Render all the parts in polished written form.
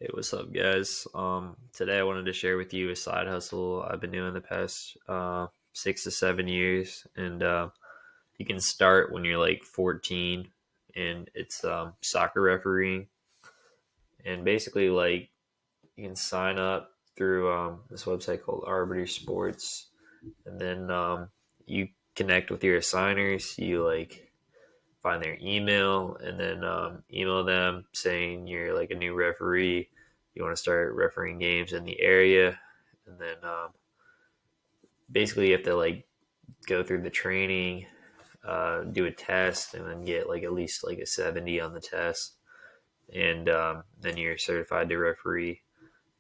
Hey, what's up, guys? Today I wanted to share with you a side hustle I've been doing the past 6 to 7 years, and you can start when you're like 14, and it's soccer refereeing, and basically like you can sign up through this website called Arbiter Sports, and then you connect with your assigners. You like find their email and then email them saying you're like a new referee. You want to start refereeing games in the area, and then basically you have to like go through the training, do a test, and then get like at least like a 70 on the test, and then you're certified to referee.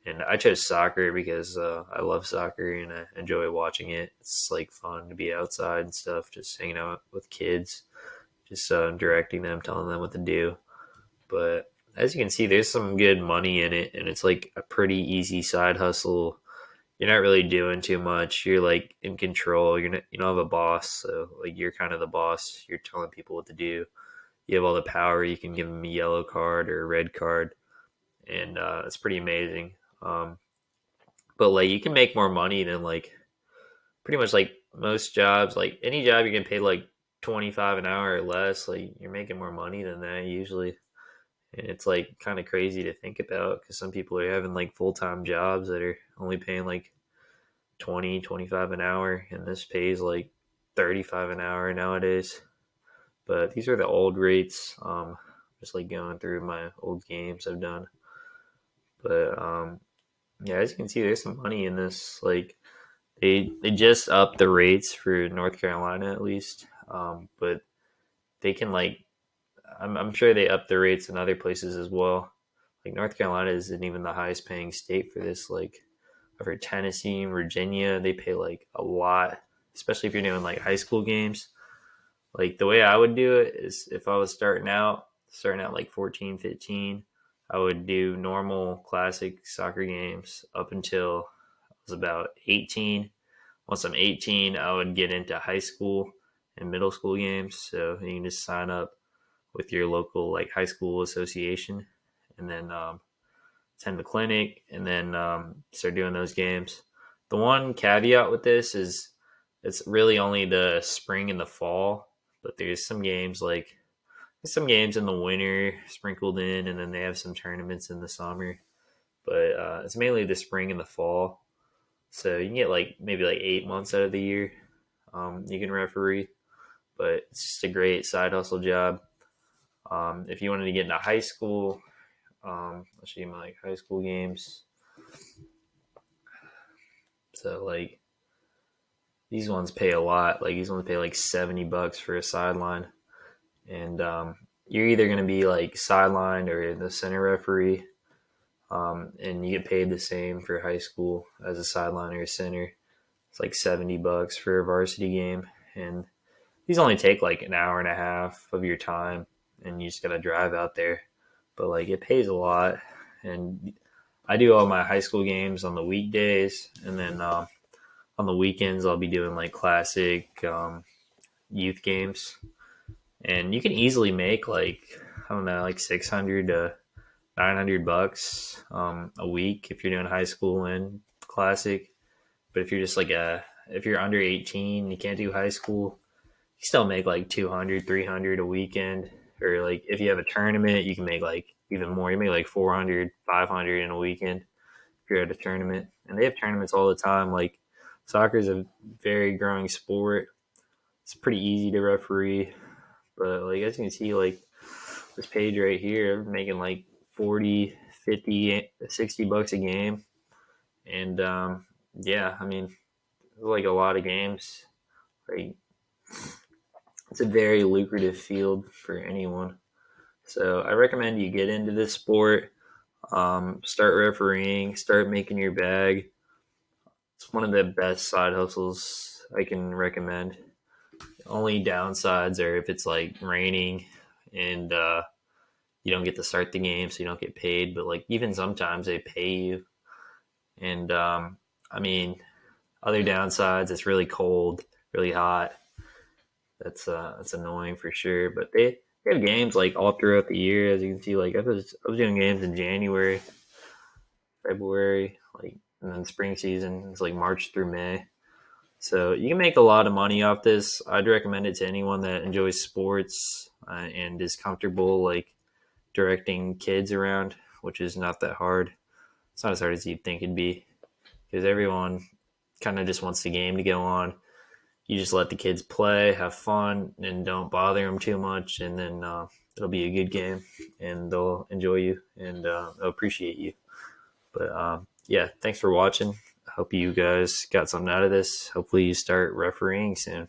And I chose soccer because I love soccer and I enjoy watching it. It's like fun to be outside and stuff, just hanging out with kids, just directing them, telling them what to do. But as you can see, there's some good money in it, and it's like a pretty easy side hustle. You're not really doing too much. You're like in control. You don't have a boss, so like you're kind of the boss. You're telling people what to do. You have all the power. You can give them a yellow card or a red card, and it's pretty amazing. But like you can make more money than like pretty much like most jobs. Like any job, you can pay like 25 an hour or less. Like you're making more money than that usually. And it's like kind of crazy to think about because some people are having like full time jobs that are only paying like 20, 25 an hour, and this pays like 35 an hour nowadays. But these are the old rates. Just like going through my old games I've done. But yeah, as you can see, there's some money in this. Like they just upped the rates for North Carolina at least. But they can like I'm sure they upped the rates in other places as well. Like North Carolina isn't even the highest paying state for this. Like over Tennessee and Virginia, they pay like a lot, especially if you're doing like high school games. Like the way I would do it is if I was starting out like 14, 15, I would do normal classic soccer games up until I was about 18. Once I'm 18, I would get into high school and middle school games. So you can just sign up with your local like high school association, and then attend the clinic, and then start doing those games. The one caveat with this is it's really only the spring and the fall, but there's some games in the winter sprinkled in, and then they have some tournaments in the summer. But it's mainly the spring and the fall, so you can get like maybe like 8 months out of the year. You can referee, but it's just a great side hustle job. If you wanted to get into high school, I'll show you my like high school games. So like these ones pay a lot. Like these ones pay like $70 for a sideline, and you're either going to be like sidelined or the center referee, and you get paid the same for high school as a sideline or a center. It's like $70 for a varsity game, and these only take like an hour and a half of your time, and you just got to drive out there. But like it pays a lot, and I do all my high school games on the weekdays, and then on the weekends I'll be doing like classic youth games, and you can easily make like I don't know like 600 to 900 bucks a week if you're doing high school and classic. But if you're just like a if you're under 18, you can't do high school. You still make like 200, 300 a weekend. Or like if you have a tournament, you can make like even more. You make like 400, 500 in a weekend if you're at a tournament. And they have tournaments all the time. Like soccer is a very growing sport. It's pretty easy to referee. But like as you can see, like this page right here, I'm making like 40, 50, 60 bucks a game. And yeah, I mean, like a lot of games. Like it's a very lucrative field for anyone. So I recommend you get into this sport, start refereeing, start making your bag. It's one of the best side hustles I can recommend. Only downsides are if it's like raining and you don't get to start the game, so you don't get paid. But like even sometimes they pay you, and I mean, other downsides, it's really cold, really hot. That's annoying for sure. But they have games like all throughout the year, as you can see. Like I was doing games in January. February, like, and then spring season is like March through May. So you can make a lot of money off this. I'd recommend it to anyone that enjoys sports and is comfortable like directing kids around, which is not that hard. It's not as hard as you'd think it'd be because everyone kind of just wants the game to go on. You just let the kids play, have fun, and don't bother them too much, and then it'll be a good game, and they'll enjoy you and they'll appreciate you. But yeah, thanks for watching. I hope you guys got something out of this. Hopefully, you start refereeing soon.